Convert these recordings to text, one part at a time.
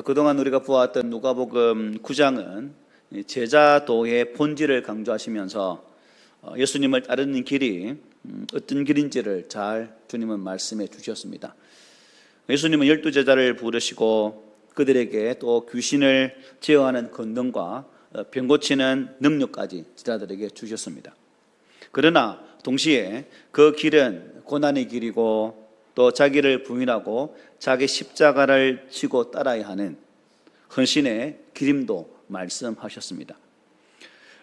그동안 우리가 보았던 누가복음 9장은 제자도의 본질을 강조하시면서 예수님을 따르는 길이 어떤 길인지를 잘 주님은 말씀해 주셨습니다. 예수님은 12제자를 부르시고 그들에게 또 귀신을 제어하는 권능과 병 고치는 능력까지 제자들에게 주셨습니다. 그러나 동시에 그 길은 고난의 길이고 또 자기를 부인하고 자기 십자가를 지고 따라야 하는 헌신의 길임도 말씀하셨습니다.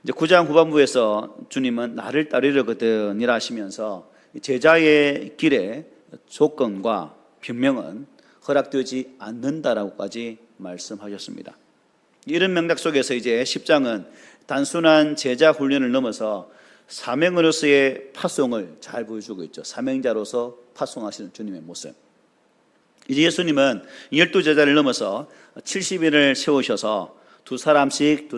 이제 9장 후반부에서 주님은 나를 따르려거든이라 하시면서 제자의 길의 조건과 변명은 허락되지 않는다라고까지 말씀하셨습니다. 이런 맥락 속에서 이제 10장은 단순한 제자 훈련을 넘어서 사명으로서의 파송을 잘 보여주고 있죠. 사명자로서 파송하시는 주님의 모습. 이제 예수님은 12제자를 넘어서 70인을 세우셔서 두 사람씩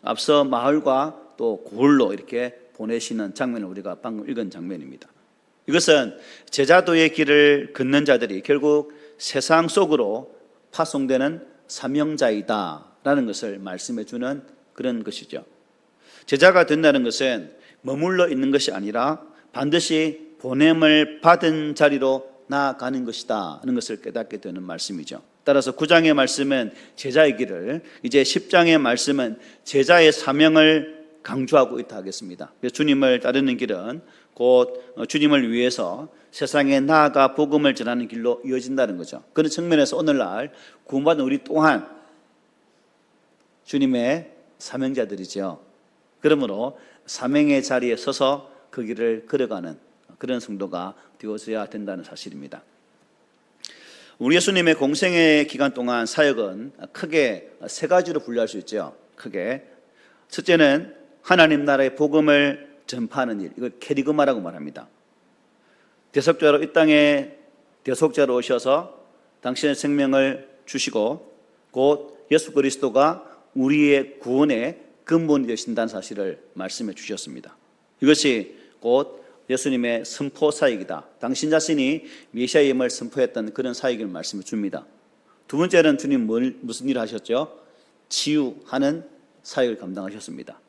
앞서 마을과 또 고을로 이렇게 보내시는 장면을 우리가 방금 읽은 장면입니다. 이것은 제자도의 길을 걷는 자들이 결국 세상 속으로 파송되는 사명자이다라는 것을 말씀해 주는 그런 것이죠. 제자가 된다는 것은 머물러 있는 것이 아니라 반드시 보냄을 받은 자리로 나아가는 것이다 하는 것을 깨닫게 되는 말씀이죠. 따라서 9장의 말씀은 제자의 길을, 이제 10장의 말씀은 제자의 사명을 강조하고 있다 하겠습니다. 주님을 따르는 길은 곧 주님을 위해서 세상에 나아가 복음을 전하는 길로 이어진다는 거죠. 그런 측면에서 오늘날 구원받은 우리 또한 주님의 사명자들이죠. 그러므로 사명의 자리에 서서 그 길을 걸어가는 그런 성도가 되어져야 된다는 사실입니다. 우리 예수님의 공생의 기간 동안 사역은 크게 세 가지로 분류할 수 있죠. 크게 첫째는 하나님 나라의 복음을 전파하는 일, 이걸 케리그마라고 말합니다. 대속자로 이 땅에 대속자로 오셔서 당신의 생명을 주시고 곧 예수 그리스도가 우리의 구원의 근본이 되신다는 사실을 말씀해 주셨습니다. 이것이 곧 예수님의 선포 사역이다. 당신 자신이 메시아임을 선포했던 그런 사역을 말씀해 줍니다. 두 번째는 주님 무슨 일을 하셨죠? 치유하는 사역을 감당하셨습니다.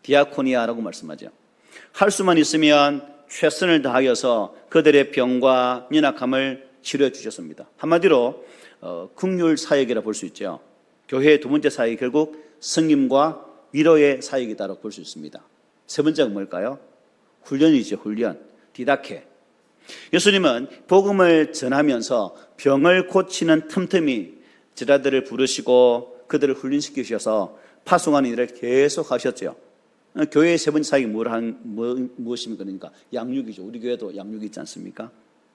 디아코니아라고 말씀하죠. 할 수만 있으면 최선을 다하여서 그들의 병과 연약함을 치료해 주셨습니다. 한마디로 긍휼 사역이라 볼 수 있죠. 교회의 두 번째 사역이 결국 성김과 위로의 사역이다라고 볼 수 있습니다. 세 번째가 뭘까요? 훈련이죠. 훈련. 디다케. 예수님은 복음을 전하면서 병을 고치는 틈틈이 제자들을 부르시고 그들을 훈련시키셔서 파송하는 일을 계속 하셨죠. 교회의 세 번째 사역이 무엇입니까? 그러니까 양육이죠. 우리 교회도 양육이 있지 않습니까?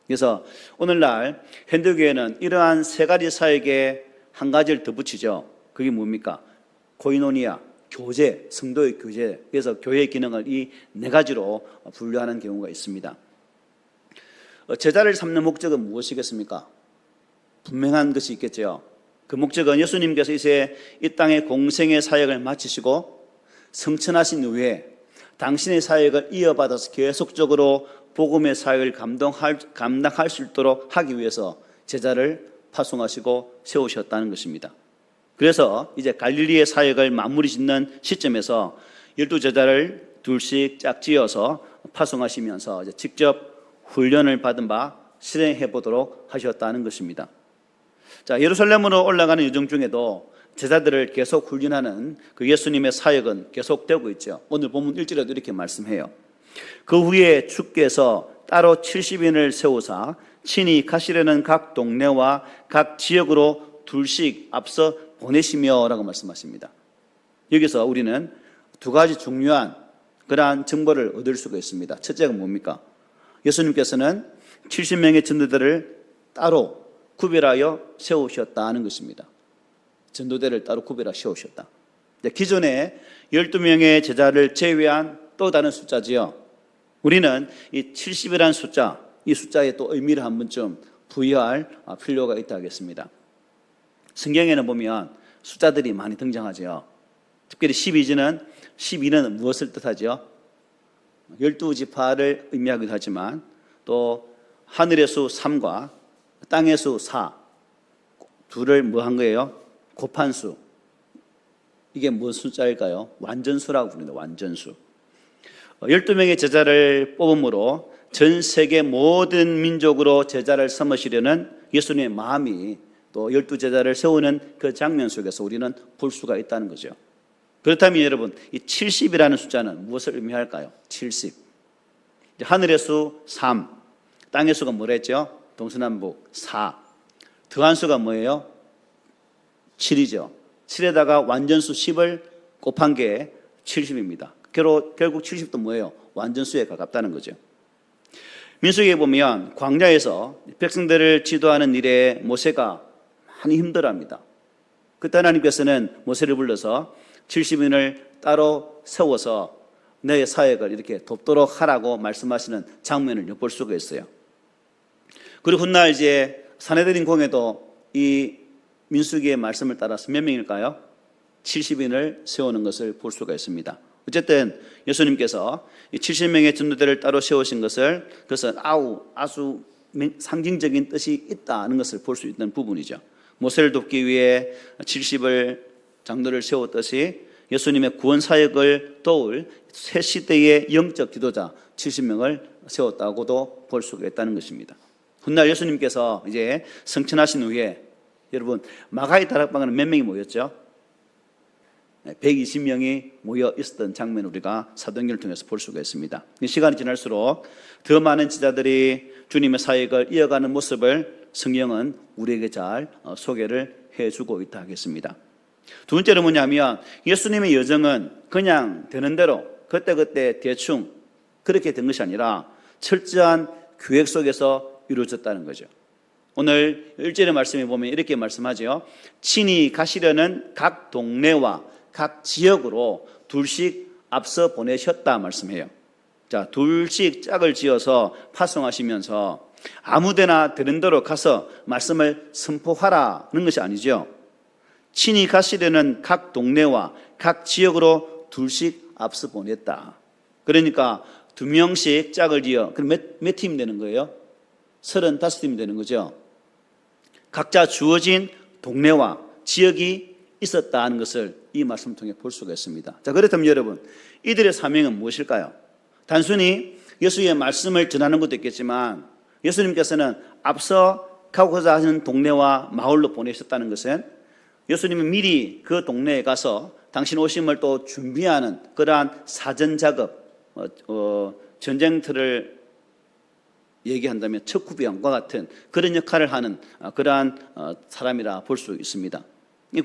그래서 오늘날 현대교회는 이러한 세 가지 사역에 한 가지를 더 붙이죠. 그게 뭡니까? 코이노니아, 교제, 성도의 교제. 그래서 교회의 기능을 이 네 가지로 분류하는 경우가 있습니다. 제자를 삼는 목적은 무엇이겠습니까? 분명한 것이 있겠죠. 그 목적은 예수님께서 이제 이 땅의 공생의 사역을 마치시고 성천하신 후에 당신의 사역을 이어받아서 계속적으로 복음의 사역을 감당할 수 있도록 하기 위해서 제자를 파송하시고 세우셨다는 것입니다. 그래서 이제 갈릴리의 사역을 마무리 짓는 시점에서 12제자를 둘씩 짝지어서 파송하시면서 이제 직접 훈련을 받은 바 실행해 보도록 하셨다는 것입니다. 자, 예루살렘으로 올라가는 여정 중에도 제자들을 계속 훈련하는 그 예수님의 사역은 계속되고 있죠. 오늘 본문 1절에도 이렇게 말씀해요. 그 후에 주께서 따로 70인을 세우사 친히 가시려는 각 동네와 각 지역으로 둘씩 앞서 보내시며 라고 말씀하십니다. 여기서 우리는 두 가지 중요한 그러한 정보를 얻을 수가 있습니다. 첫째가 뭡니까? 예수님께서는 70명의 전도대를 따로 구별하여 세우셨다는 것입니다. 전도대를 따로 구별하여 세우셨다. 기존에 12명의 제자를 제외한 또 다른 숫자지요. 우리는 이 70이라는 숫자, 이 숫자에 또 의미를 한 번쯤 부여할 필요가 있다 하겠습니다. 성경에는 보면 숫자들이 많이 등장하죠. 특별히 12는 무엇을 뜻하죠? 12지파를 의미하기도 하지만 또 하늘의 수 3과 땅의 수 4, 둘을 뭐 한 거예요? 곱한 수. 이게 무슨 숫자일까요? 완전수라고 부릅니다. 완전수. 12명의 제자를 뽑음으로 전 세계 모든 민족으로 제자를 삼으시려는 예수님의 마음이 또 12제자를 세우는 그 장면 속에서 우리는 볼 수가 있다는 거죠. 그렇다면 여러분, 이 70이라는 숫자는 무엇을 의미할까요? 70. 하늘의 수 3, 땅의 수가 뭐라 했죠? 동서남북 4. 더한 수가 뭐예요? 7이죠. 7에다가 완전수 10을 곱한 게 70입니다. 결국 70도 뭐예요? 완전수에 가깝다는 거죠. 민수기에 보면 광야에서 백성들을 지도하는 일에 모세가 많이 힘들어합니다. 그때 하나님께서는 모세를 불러서 70인을 따로 세워서 너의 사역을 이렇게 돕도록 하라고 말씀하시는 장면을 엿볼 수가 있어요. 그리고 훗날 이제 사내들인 공회도 이 민수기의 말씀을 따라서 몇 명일까요? 70인을 세우는 것을 볼 수가 있습니다. 어쨌든 예수님께서 이 70명의 전도자를 따로 세우신 것을 그것은 아주 상징적인 뜻이 있다는 것을 볼 수 있는 부분이죠. 모세를 돕기 위해 70을 장로를 세웠듯이 예수님의 구원 사역을 도울 새 시대의 영적 지도자 70명을 세웠다고도 볼 수가 있다는 것입니다. 훗날 예수님께서 이제 승천하신 후에 여러분 마가의 다락방에는 몇 명이 모였죠? 120명이 모여 있었던 장면을 우리가 사도행전을 통해서 볼 수가 있습니다. 시간이 지날수록 더 많은 지자들이 주님의 사역을 이어가는 모습을 성경은 우리에게 잘 소개를 해주고 있다 하겠습니다. 두 번째로 뭐냐면 예수님의 여정은 그냥 되는 대로 그때그때 대충 그렇게 된 것이 아니라 철저한 계획 속에서 이루어졌다는 거죠. 오늘 1절의 말씀에 보면 이렇게 말씀하죠. 친히 가시려는 각 동네와 각 지역으로 둘씩 앞서 보내셨다 말씀해요. 자, 둘씩 짝을 지어서 파송하시면서 아무데나 되는 대로 가서 말씀을 선포하라는 것이 아니죠. 친히 가시려는 각 동네와 각 지역으로 둘씩 앞서 보냈다. 그러니까 2명씩 짝을 지어 그럼 몇 팀이 되는 거예요? 35팀이 되는 거죠. 각자 주어진 동네와 지역이 있었다는 것을 이 말씀을 통해 볼 수가 있습니다. 자, 그렇다면 여러분, 이들의 사명은 무엇일까요? 단순히 예수의 말씀을 전하는 것도 있겠지만 예수님께서는 앞서 가고자 하는 동네와 마을로 보내셨다는 것은 예수님이 미리 그 동네에 가서 당신 오심을 또 준비하는 그러한 사전 작업, 전쟁터를 얘기한다면 척후병과 같은 그런 역할을 하는 그러한 사람이라 볼 수 있습니다.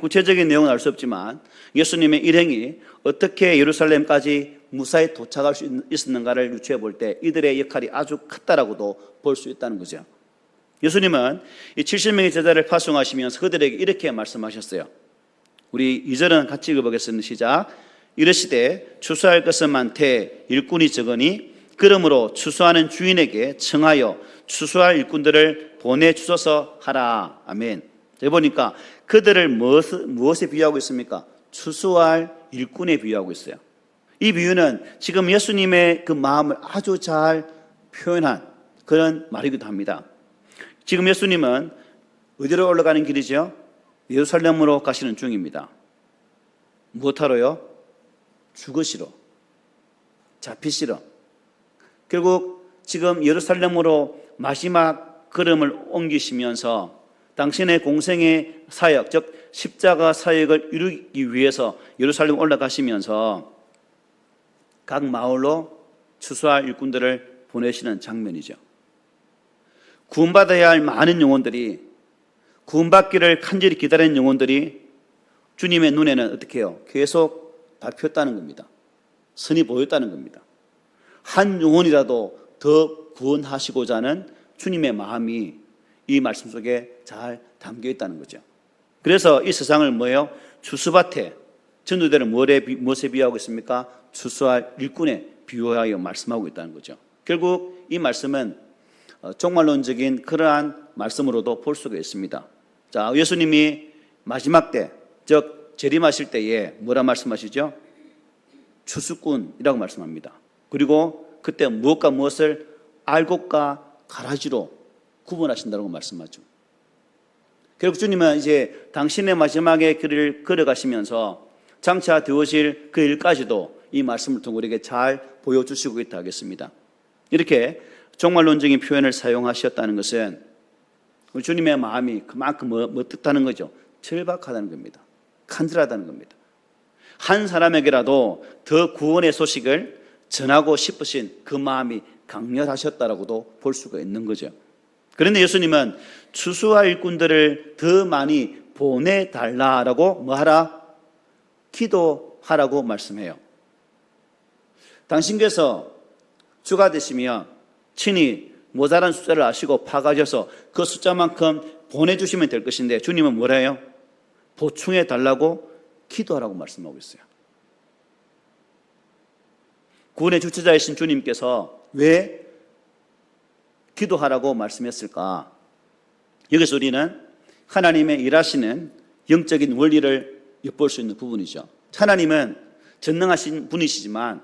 구체적인 내용은 알 수 없지만 예수님의 일행이 어떻게 예루살렘까지 무사히 도착할 수 있었는가를 유추해 볼 때 이들의 역할이 아주 컸다라고도 볼 수 있다는 거죠. 예수님은 이 70명의 제자를 파송하시면서 그들에게 이렇게 말씀하셨어요. 우리 2절은 같이 읽어보겠습니다. 시작. 이르시되 추수할 것은 많되 일꾼이 적으니 그러므로 추수하는 주인에게 청하여 추수할 일꾼들을 보내주소서 하라. 아멘. 여기 보니까 그들을 무엇에 비유하고 있습니까? 추수할 일꾼에 비유하고 있어요. 이 비유는 지금 예수님의 그 마음을 아주 잘 표현한 그런 말이기도 합니다. 지금 예수님은 어디로 올라가는 길이죠? 예루살렘으로 가시는 중입니다. 무엇하러요? 죽으시러, 잡히시러. 결국 지금 예루살렘으로 마지막 걸음을 옮기시면서 당신의 공생의 사역, 즉 십자가 사역을 이루기 위해서 예루살렘 올라가시면서 각 마을로 추수할 일꾼들을 보내시는 장면이죠. 구원받아야 할 많은 영혼들이, 구원받기를 간절히 기다리는 영혼들이 주님의 눈에는 어떻게 해요? 계속 밟혔다는 겁니다. 선이 보였다는 겁니다. 한 영혼이라도 더 구원하시고자 하는 주님의 마음이 이 말씀 속에 잘 담겨 있다는 거죠. 그래서 이 세상을 뭐예요? 추수밭에, 전도자를 무엇에 비유하고 있습니까? 추수할 일꾼에 비유하여 말씀하고 있다는 거죠. 결국 이 말씀은 종말론적인 그러한 말씀으로도 볼 수가 있습니다. 자, 예수님이 마지막 때, 즉 재림하실 때에 뭐라 말씀하시죠? 추수꾼이라고 말씀합니다. 그리고 그때 무엇과 무엇을 알곡과 가라지로 구분하신다고 말씀하죠. 결국 주님은 이제 당신의 마지막의 길을 걸어가시면서 장차 되어질 그 일까지도 이 말씀을 통해 우리에게 잘 보여주시고 있다 하겠습니다. 이렇게 종말론적인 표현을 사용하셨다는 것은 우리 주님의 마음이 그만큼 뭐 뜻하는 거죠? 절박하다는 겁니다. 간절하다는 겁니다. 한 사람에게라도 더 구원의 소식을 전하고 싶으신 그 마음이 강렬하셨다라고도 볼 수가 있는 거죠. 그런데 예수님은 추수할 일꾼들을 더 많이 보내달라라고 뭐하라? 기도하라고 말씀해요. 당신께서 주가 되시면 친히 모자란 숫자를 아시고 파가셔서 그 숫자만큼 보내주시면 될 것인데 주님은 뭐라 해요? 보충해 달라고 기도하라고 말씀하고 있어요. 구원의 주체자이신 주님께서 왜 기도하라고 말씀했을까? 여기서 우리는 하나님의 일하시는 영적인 원리를 엿볼 수 있는 부분이죠. 하나님은 전능하신 분이시지만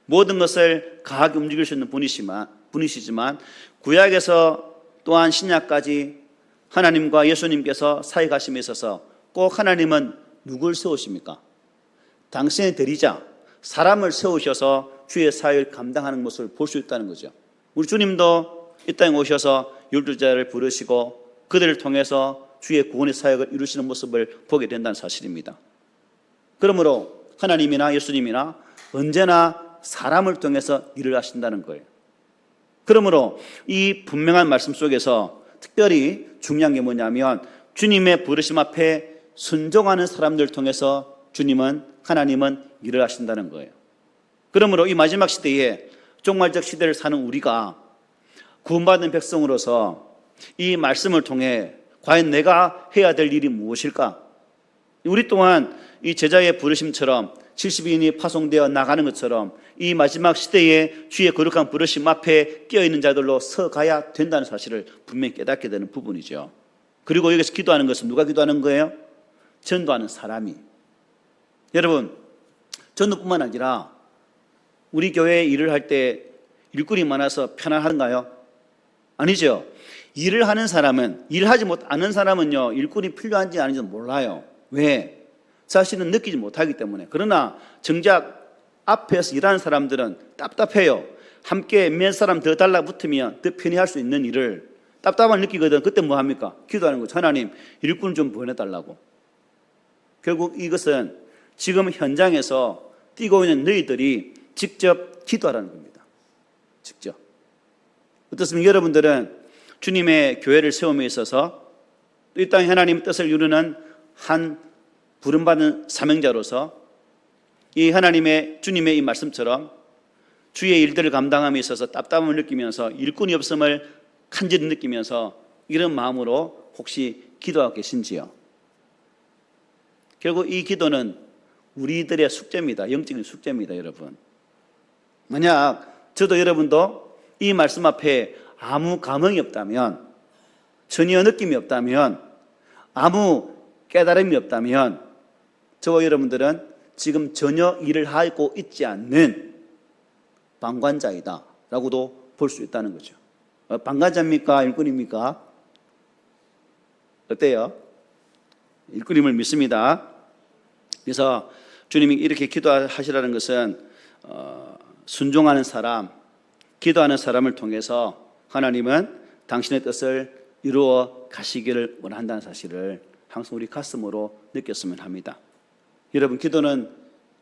모든 것을 강하게 움직일 수 있는 분이시지만 구약에서 또한 신약까지 하나님과 예수님께서 사역하심에 있어서 꼭 하나님은 누굴 세우십니까? 당신의 대리자 사람을 세우셔서 주의 사역을 감당하는 모습을 볼 수 있다는 거죠. 우리 주님도 이 땅에 오셔서 12제자를 부르시고 그들을 통해서 주의 구원의 사역을 이루시는 모습을 보게 된다는 사실입니다. 그러므로 하나님이나 예수님이나 언제나 사람을 통해서 일을 하신다는 거예요. 그러므로 이 분명한 말씀 속에서 특별히 중요한 게 뭐냐면 주님의 부르심 앞에 순종하는 사람들을 통해서 하나님은 일을 하신다는 거예요. 그러므로 이 마지막 시대에 종말적 시대를 사는 우리가 구원받은 백성으로서 이 말씀을 통해 과연 내가 해야 될 일이 무엇일까? 우리 또한 이 제자의 부르심처럼 70인이 파송되어 나가는 것처럼 이 마지막 시대에 주의 거룩한 부르심 앞에 끼어있는 자들로 서가야 된다는 사실을 분명히 깨닫게 되는 부분이죠. 그리고 여기서 기도하는 것은 누가 기도하는 거예요? 전도하는 사람이. 여러분, 전도뿐만 아니라 우리 교회에 일을 할 때 일꾼이 많아서 편안한가요? 아니죠. 일을 하는 사람은, 일하지 못하는 사람은요, 일꾼이 필요한지 아닌지 몰라요. 왜? 자신은 느끼지 못하기 때문에. 그러나 정작 앞에서 일하는 사람들은 답답해요. 함께 몇 사람 더 달라붙으면 더 편히 할 수 있는 일을 답답한 느끼거든. 그때 뭐 합니까? 기도하는 거죠. 하나님, 일꾼 좀 보내달라고. 결국 이것은 지금 현장에서 뛰고 있는 너희들이 직접 기도하라는 겁니다. 직접. 어떻습니까? 여러분들은 주님의 교회를 세움에 있어서 이 땅에 하나님의 뜻을 이루는 한 부름받은 사명자로서 이 주님의 이 말씀처럼 주의 일들을 감당함에 있어서 답답함을 느끼면서 일꾼이 없음을 간절히 느끼면서 이런 마음으로 혹시 기도하고 계신지요? 결국 이 기도는 우리들의 숙제입니다. 영적인 숙제입니다, 여러분. 만약 저도 여러분도 이 말씀 앞에 아무 감흥이 없다면, 전혀 느낌이 없다면, 아무 깨달음이 없다면 저와 여러분들은 지금 전혀 일을 하고 있지 않는 방관자이다 라고도 볼 수 있다는 거죠. 방관자입니까? 일꾼입니까? 어때요? 일꾼임을 믿습니다. 그래서 주님이 이렇게 기도하시라는 것은 순종하는 사람, 기도하는 사람을 통해서 하나님은 당신의 뜻을 이루어 가시기를 원한다는 사실을 항상 우리 가슴으로 느꼈으면 합니다. 여러분, 기도는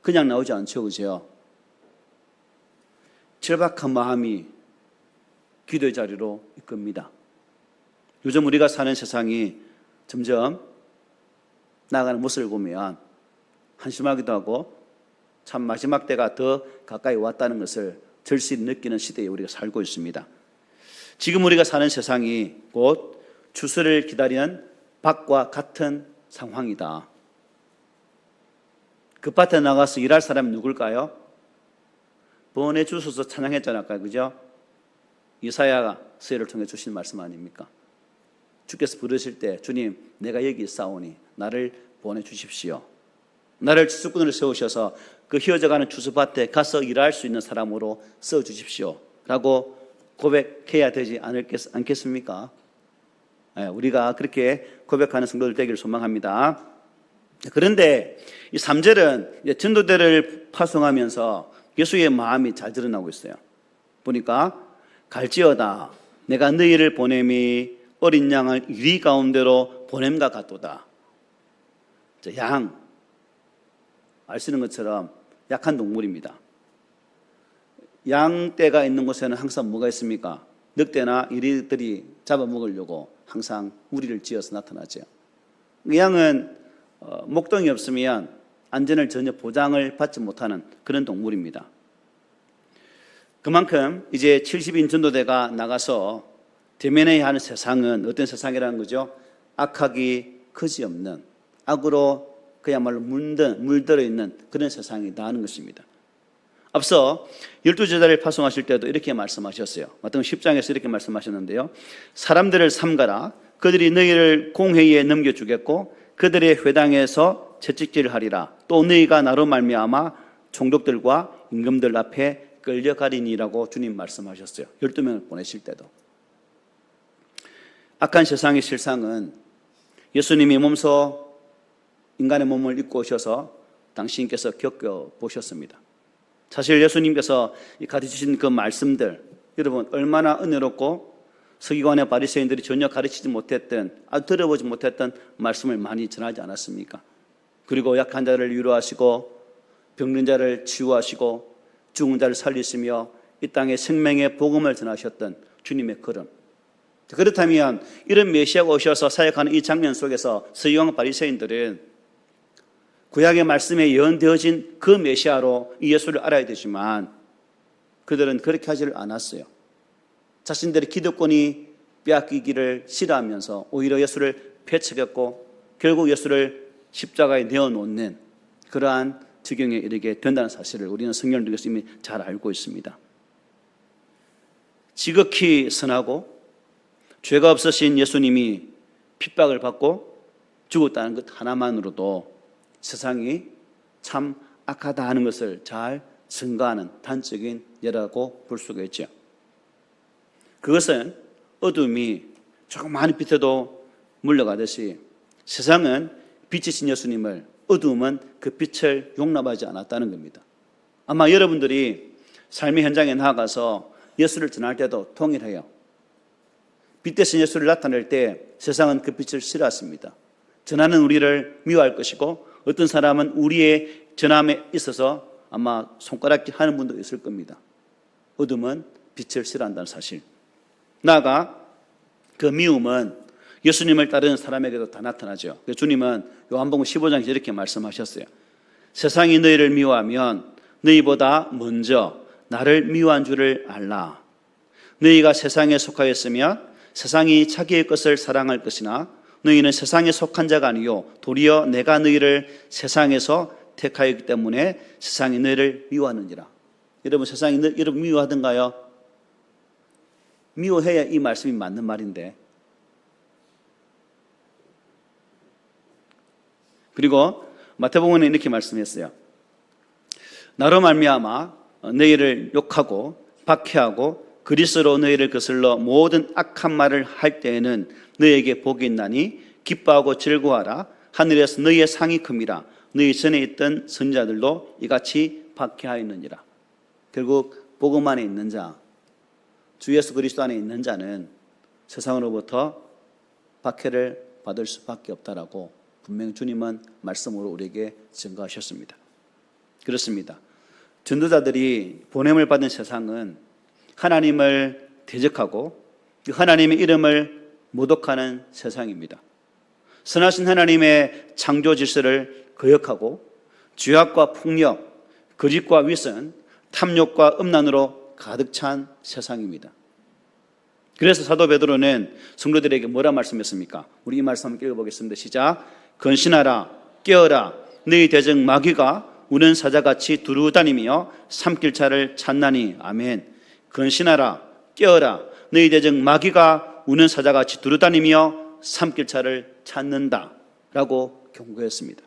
그냥 나오지 않죠, 그죠? 절박한 마음이 기도의 자리로 이끕니다. 요즘 우리가 사는 세상이 점점 나아가는 모습을 보면 한심하기도 하고 참 마지막 때가 더 가까이 왔다는 것을 절실히 느끼는 시대에 우리가 살고 있습니다. 지금 우리가 사는 세상이 곧 추수를 기다리는 밭과 같은 상황이다. 그 밭에 나가서 일할 사람이 누굴까요? 보내주소서 찬양했잖아요, 아까, 그죠? 이사야 서예를 통해 주신 말씀 아닙니까? 주께서 부르실 때 주님, 내가 여기 있사오니 나를 보내주십시오. 나를 추수꾼으로 세우셔서 그 휘어져가는 추수밭에 가서 일할 수 있는 사람으로 써주십시오 라고 고백해야 되지 않겠습니까? 우리가 그렇게 고백하는 성도들 되기를 소망합니다. 그런데 이 3절은 전도대를 파송하면서 예수의 마음이 잘 드러나고 있어요. 보니까 갈지어다 내가 너희를 보냄이 어린 양을 유리 가운데로 보냄과 같도다. 양, 아시는 것처럼 약한 동물입니다. 양떼가 있는 곳에는 항상 뭐가 있습니까? 늑대나 이리들이 잡아먹으려고 항상 무리를 지어서 나타나죠. 양은 목동이 없으면 안전을 전혀 보장을 받지 못하는 그런 동물입니다. 그만큼 이제 70인 전도대가 나가서 대면해야 하는 세상은 어떤 세상이라는 거죠? 악하기 그지없는, 악으로 그야말로 물들어 있는 그런 세상이다 하는 것입니다. 앞서 12제자를 파송하실 때도 이렇게 말씀하셨어요. 마태복음 10장에서 이렇게 말씀하셨는데요. 사람들을 삼가라. 그들이 너희를 공회의에 넘겨주겠고 그들의 회당에서 채찍질을 하리라. 또 너희가 나로 말미암아 총독들과 임금들 앞에 끌려가리니라고 주님 말씀하셨어요. 12명을 보내실 때도. 악한 세상의 실상은 예수님이 몸소 인간의 몸을 입고 오셔서 당신께서 겪어보셨습니다. 사실 예수님께서 가르치신 그 말씀들, 여러분 얼마나 은혜롭고 서기관의 바리새인들이 전혀 가르치지 못했던, 들어보지 못했던 말씀을 많이 전하지 않았습니까? 그리고 약한 자를 위로하시고 병든 자를 치유하시고 죽은 자를 살리시며 이 땅에 생명의 복음을 전하셨던 주님의 걸음. 그렇다면 이런 메시아가 오셔서 사역하는 이 장면 속에서 서기관 바리새인들은 구약의 말씀에 예언되어진 그 메시아로 이 예수를 알아야 되지만 그들은 그렇게 하지를 않았어요. 자신들의 기득권이 빼앗기기를 싫어하면서 오히려 예수를 배척했고 결국 예수를 십자가에 내어놓는 그러한 지경에 이르게 된다는 사실을 우리는 성경을 통해서 이미 잘 알고 있습니다. 지극히 선하고 죄가 없으신 예수님이 핍박을 받고 죽었다는 것 하나만으로도 세상이 참 악하다 하는 것을 잘 증거하는 단적인 예라고 볼 수가 있죠. 그것은 어둠이 조그마한 빛에도 물러가듯이 세상은 빛이신 예수님을, 어둠은 그 빛을 용납하지 않았다는 겁니다. 아마 여러분들이 삶의 현장에 나아가서 예수를 전할 때도 동일해요. 빛 대신 예수를 나타낼 때 세상은 그 빛을 싫어했습니다. 전하는 우리를 미워할 것이고 어떤 사람은 우리의 전함에 있어서 아마 손가락질 하는 분도 있을 겁니다. 어둠은 빛을 싫어한다는 사실. 나아가 그 미움은 예수님을 따르는 사람에게도 다 나타나죠. 주님은 요한복음 15장에서 이렇게 말씀하셨어요. 세상이 너희를 미워하면 너희보다 먼저 나를 미워한 줄을 알라. 너희가 세상에 속하였으면 세상이 자기의 것을 사랑할 것이나 너희는 세상에 속한 자가 아니요 도리어 내가 너희를 세상에서 택하였기 때문에 세상이 너희를 미워하느니라. 여러분 세상이 여러분 미워하던가요? 미워해야 이 말씀이 맞는 말인데. 그리고 마태복음은 이렇게 말씀했어요. 나로 말미암아 너희를 욕하고 박해하고 그리스로 너희를 거슬러 모든 악한 말을 할 때에는 너희에게 복이 있나니 기뻐하고 즐거워하라. 하늘에서 너희의 상이 큼이라. 너희 전에 있던 선지자들도 이같이 박해하였느니라. 결국 복음 안에 있는 자, 주 예수 그리스도 안에 있는 자는 세상으로부터 박해를 받을 수밖에 없다라고 분명히 주님은 말씀으로 우리에게 증거하셨습니다. 그렇습니다. 전도자들이 보냄을 받은 세상은 하나님을 대적하고 하나님의 이름을 모독하는 세상입니다. 선하신 하나님의 창조 질서를 거역하고 죄악과 폭력, 거짓과 위선, 탐욕과 음란으로 가득 찬 세상입니다. 그래서 사도 베드로는 성도들에게 뭐라 말씀했습니까? 우리 이 말씀 한번 읽어보겠습니다. 시작. 근신하라, 깨어라, 너희 대적 마귀가 우는 사자같이 두루다니며 삼킬차를 찾나니. 아멘. 근신하라, 깨어라, 너희 대적 마귀가 우는 사자같이 두루다니며 삼킬차를 찾는다 라고 경고했습니다.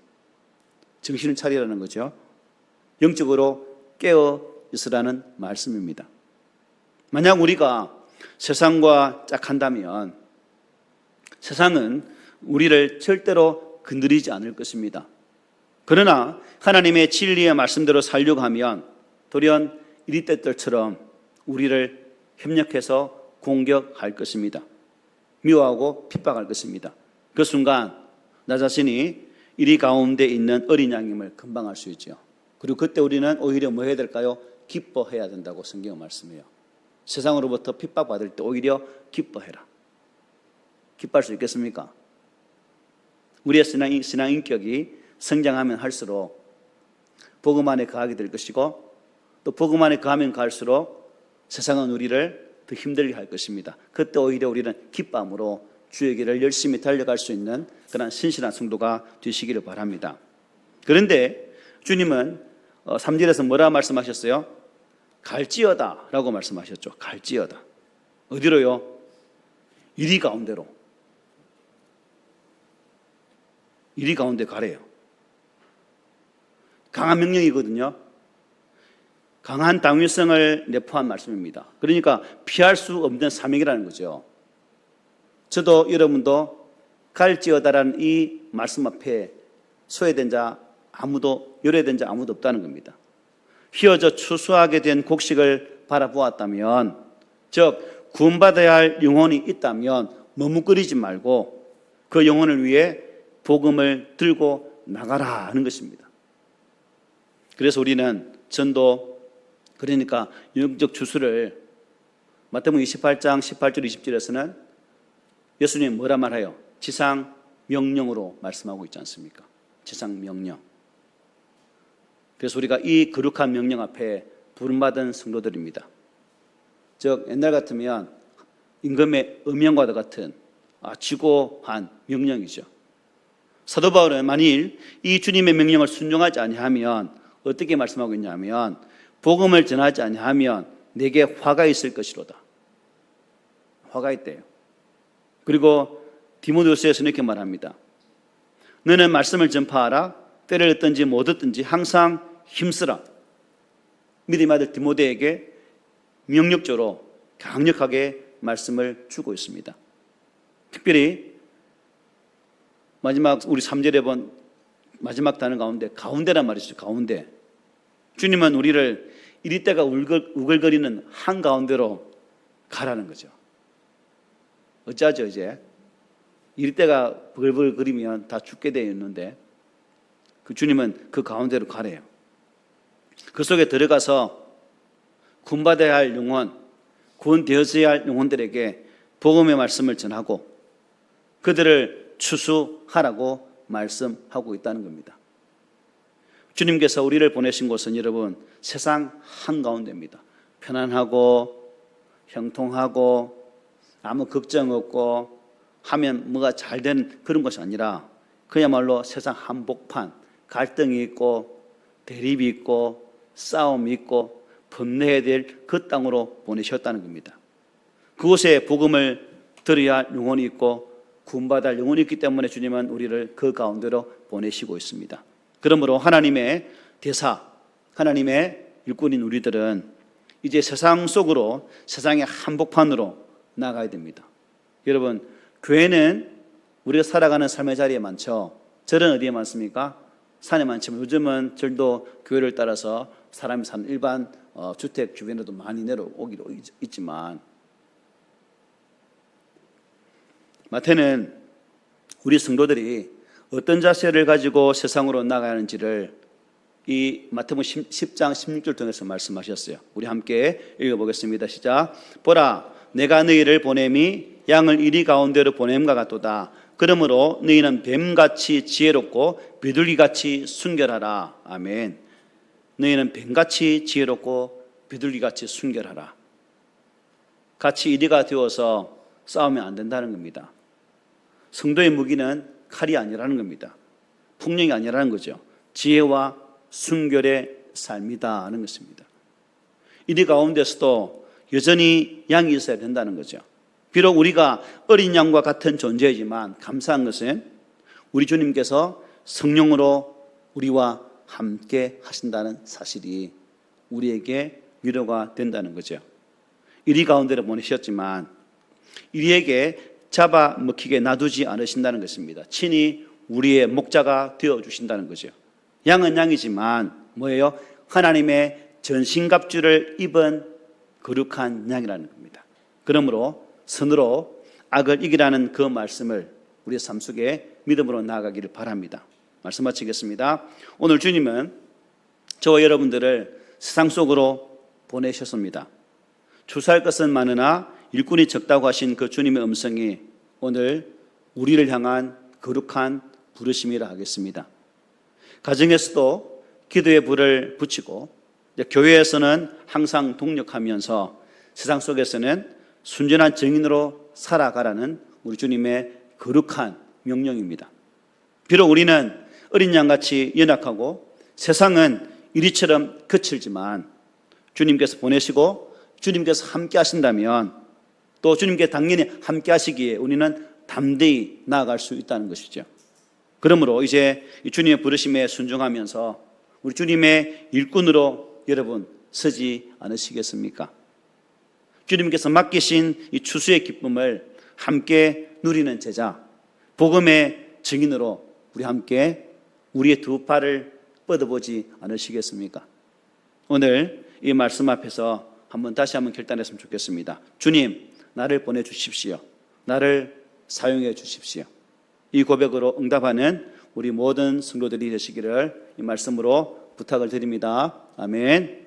정신을 차리라는 거죠. 영적으로 깨어 있으라는 말씀입니다. 만약 우리가 세상과 짝한다면 세상은 우리를 절대로 건드리지 않을 것입니다. 그러나 하나님의 진리의 말씀대로 살려고 하면 돌연 이리 때들처럼 우리를 협력해서 공격할 것입니다. 미워하고 핍박할 것입니다. 그 순간 나 자신이 이리 가운데 있는 어린 양임을 금방 알 수 있죠. 그리고 그때 우리는 오히려 뭐 해야 될까요? 기뻐해야 된다고 성경은 말씀해요. 세상으로부터 핍박받을 때 오히려 기뻐해라. 기뻐할 수 있겠습니까? 우리의 신앙 인격이 성장하면 할수록 복음 안에 거하게 될 것이고 또 복음 안에 거하면 갈수록 세상은 우리를 더 힘들게 할 것입니다. 그때 오히려 우리는 기쁨으로 주의 길을 열심히 달려갈 수 있는 그런 신실한 성도가 되시기를 바랍니다. 그런데 주님은 3절에서 뭐라 말씀하셨어요? 갈지어다 라고 말씀하셨죠. 갈지어다. 어디로요? 이리 가운데로. 이리 가운데 가래요. 강한 명령이거든요. 강한 당위성을 내포한 말씀입니다. 그러니까 피할 수 없는 사명이라는 거죠. 저도 여러분도 갈지어다라는 이 말씀 앞에 소외된 자 아무도, 요래된 자 아무도 없다는 겁니다. 휘어져 추수하게 된 곡식을 바라보았다면, 즉 구원받아야 할 영혼이 있다면 머뭇거리지 말고 그 영혼을 위해 복음을 들고 나가라 하는 것입니다. 그래서 우리는 전도, 그러니까 영적 추수를 마태복음 28장 18절 20절에서는 예수님이 뭐라 말해요? 지상 명령으로 말씀하고 있지 않습니까? 지상 명령. 그래서 우리가 이 거룩한 명령 앞에 부름받은 성도들입니다. 즉 옛날 같으면 임금의 음명과도 같은 지고한 명령이죠. 사도 바울은 만일 이 주님의 명령을 순종하지 아니하면 어떻게 말씀하고 있냐면 복음을 전하지 아니하면 내게 화가 있을 것이로다. 화가 있대요. 그리고 디모데후서에서는 이렇게 말합니다. 너는 말씀을 전파하라. 때를 얻든지 못 얻든지 항상 힘쓰라. 믿음의 아들 디모데에게 명령적으로 강력하게 말씀을 주고 있습니다. 특별히 마지막 우리 3절에 본 마지막 단어 가운데 가운데란 말이죠. 가운데. 주님은 우리를 이리 때가 우글거리는 한가운데로 가라는 거죠. 어쩌죠 이제? 이리 때가 버글버글거리면 다 죽게 되어 있는데 그 주님은 그 가운데로 가래요. 그 속에 들어가서 구원받아야 할 영혼, 구원되어져야 할 영혼들에게 복음의 말씀을 전하고 그들을 추수하라고 말씀하고 있다는 겁니다. 주님께서 우리를 보내신 곳은 여러분 세상 한가운데입니다. 편안하고 형통하고 아무 걱정 없고 하면 뭐가 잘 되는 그런 것이 아니라 그야말로 세상 한복판, 갈등이 있고 대립이 있고 싸움이 있고 번뇌해야 될 그 땅으로 보내셨다는 겁니다. 그곳에 복음을 들어야 할 영혼이 있고 구원받아야 할 영혼이 있기 때문에 주님은 우리를 그 가운데로 보내시고 있습니다. 그러므로 하나님의 대사, 하나님의 일꾼인 우리들은 이제 세상 속으로 세상의 한복판으로 나가야 됩니다. 여러분 교회는 우리가 살아가는 삶의 자리에 많죠. 절은 어디에 많습니까? 산에 많지만 요즘은 절도 교회를 따라서 사람이 사는 일반 주택 주변에도 많이 내려오기도 있지만 마태는 우리 성도들이 어떤 자세를 가지고 세상으로 나가야 하는지를 이 마태복음 10장 16절 통해서 말씀하셨어요. 우리 함께 읽어보겠습니다. 시작. 보라 내가 너희를 보냄이 양을 이리 가운데로 보냄과 같도다. 그러므로 너희는 뱀같이 지혜롭고 비둘기같이 순결하라. 아멘. 너희는 뱀같이 지혜롭고 비둘기같이 순결하라. 같이 이리가 되어서 싸우면 안 된다는 겁니다. 성도의 무기는 칼이 아니라는 겁니다. 폭력이 아니라는 거죠. 지혜와 순결의 삶이다 하는 것입니다. 이리 가운데서도 여전히 양이 있어야 된다는 거죠. 비록 우리가 어린 양과 같은 존재이지만 감사한 것은 우리 주님께서 성령으로 우리와 함께 하신다는 사실이 우리에게 위로가 된다는 거죠. 이리 가운데로 보내셨지만 이리에게 잡아먹히게 놔두지 않으신다는 것입니다. 친히 우리의 목자가 되어주신다는 거죠. 양은 양이지만 뭐예요? 하나님의 전신갑주를 입은 거룩한 양이라는 겁니다. 그러므로 선으로 악을 이기라는 그 말씀을 우리의 삶 속에 믿음으로 나아가기를 바랍니다. 말씀 마치겠습니다. 오늘 주님은 저와 여러분들을 세상 속으로 보내셨습니다. 추수할 것은 많으나 일꾼이 적다고 하신 그 주님의 음성이 오늘 우리를 향한 거룩한 부르심이라 하겠습니다. 가정에서도 기도의 불을 붙이고 교회에서는 항상 동력하면서 세상 속에서는 순전한 증인으로 살아가라는 우리 주님의 거룩한 명령입니다. 비록 우리는 어린 양같이 연약하고 세상은 이리처럼 거칠지만 주님께서 보내시고 주님께서 함께 하신다면 또 주님께 당연히 함께 하시기에 우리는 담대히 나아갈 수 있다는 것이죠. 그러므로 이제 주님의 부르심에 순종하면서 우리 주님의 일꾼으로 여러분 서지 않으시겠습니까? 주님께서 맡기신 이 추수의 기쁨을 함께 누리는 제자, 복음의 증인으로 우리 함께 우리의 두 팔을 뻗어보지 않으시겠습니까? 오늘 이 말씀 앞에서 다시 한번 결단했으면 좋겠습니다. 주님, 나를 보내주십시오. 나를 사용해 주십시오. 이 고백으로 응답하는 우리 모든 성도들이 되시기를 이 말씀으로 부탁을 드립니다. 아멘.